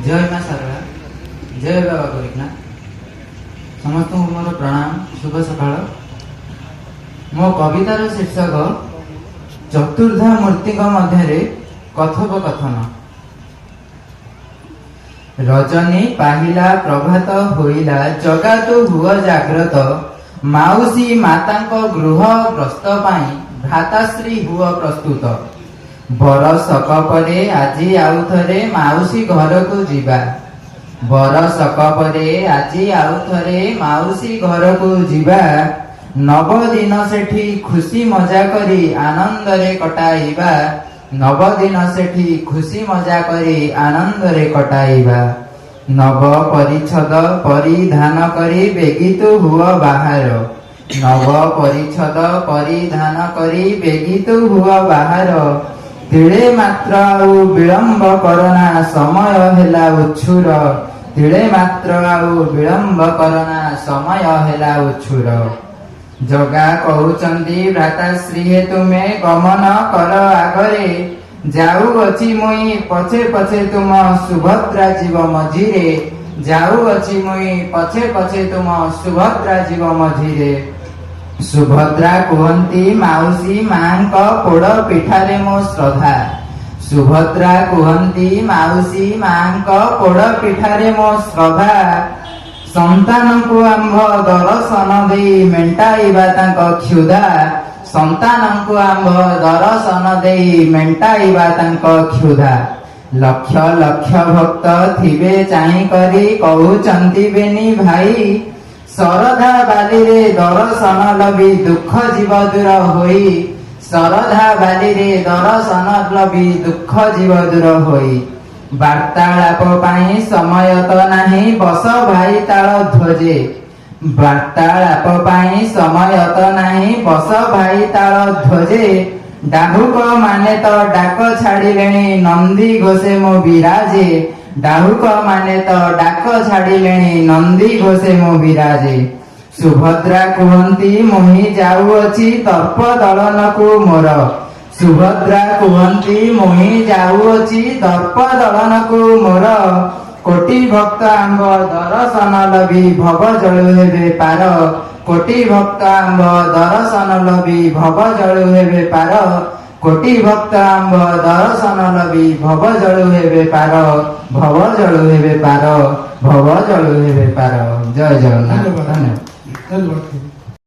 जय माँ सारा जय बाबा गोरखनाथ समस्त को मोर प्रणाम शुभ सकाळ मो कवितार शीर्षक चतुर्धा मूर्ति मध्य कथोपकथन रजनी पाहिला प्रभात होइला जगातु हुआ जाग्रत माउसी मातांक गृह ग्रस्त पाई भ्राताश्री हुआ प्रस्तुत बरसक परे आजी आउ थरे माउसी घर को जीवा बरसक परे आजी आउ थरे माउसी घर को जीवा नव दिन सेठी खुशी मजा करी आनंद रे कटाइबा नव दिन सेठी खुशी मजा करी आनंद रे कटाइबा नव परिच्छद परिधान करी बेगितु हुआ बाहर नव परिच्छद परिधान करी बेगितु हुआ बाहर तिळे मात्र आउ विलंब करना समय हेला उछुर तिळे मात्र आउ विलंब करना समय हेला उछुर जगा कहउचंदी भ्राताश्री हे तुमे गमन कर आगरे जाऊ अछि मुई पछे पछे तुम सुभद्रा जीव मझिरे जाऊ अछि मुई पछे पछे तुम सुभद्रा जीव मझिरे सुभद्रा कुहंती माउसी मांक पोड़ पिठारे मो श्रद्धा सुभद्रा कुहंती माउसी मांक पोड़ पिठारे मो श्रद्धा संतान को आंभ दर्शन दे मेंटाइबा तांक क्षुधा संतान को आंभ दर्शन दे मेंटाइबा तांक क्षुधा लक्ष लक्ष भक्त थिबे चाहि करी कहउचंती बेनी भाई सरधा बाली रे दर्शन लबी दुख जीव दूर होई सरधा बाली रे दर्शन लबी दुख जीव दूर होई वार्तालाप पाई समय तो नाही बस भाई ताल ध्वजे वार्तालाप पाई समय तो नाही बस भाई ताल ध्वजे डाहुक माने तो डाक छाड़िलेणी नंदी घोषे मो विराजे डाहुक माने तो डाक छाड़िलेणी नंदी घोषे मो विराजे सुभद्रा कुहंती मोहि जाउअछि तर्प दलन को मोर सुभद्रा कुहंती मोहि जाउअछि दर्प दलन को मोर कोटि भक्त आंब दर्शन लबी भव जळु हेबे पार कोटि भक्त आंब दर्शन लबी भव जळु हेबे पार कोटि भक्त आंब दर्शन लबी भव जळु हेबे पार भव जळु हेबे पार भव जळु हेबे पार जय जगन्नाथ। धन्यवाद।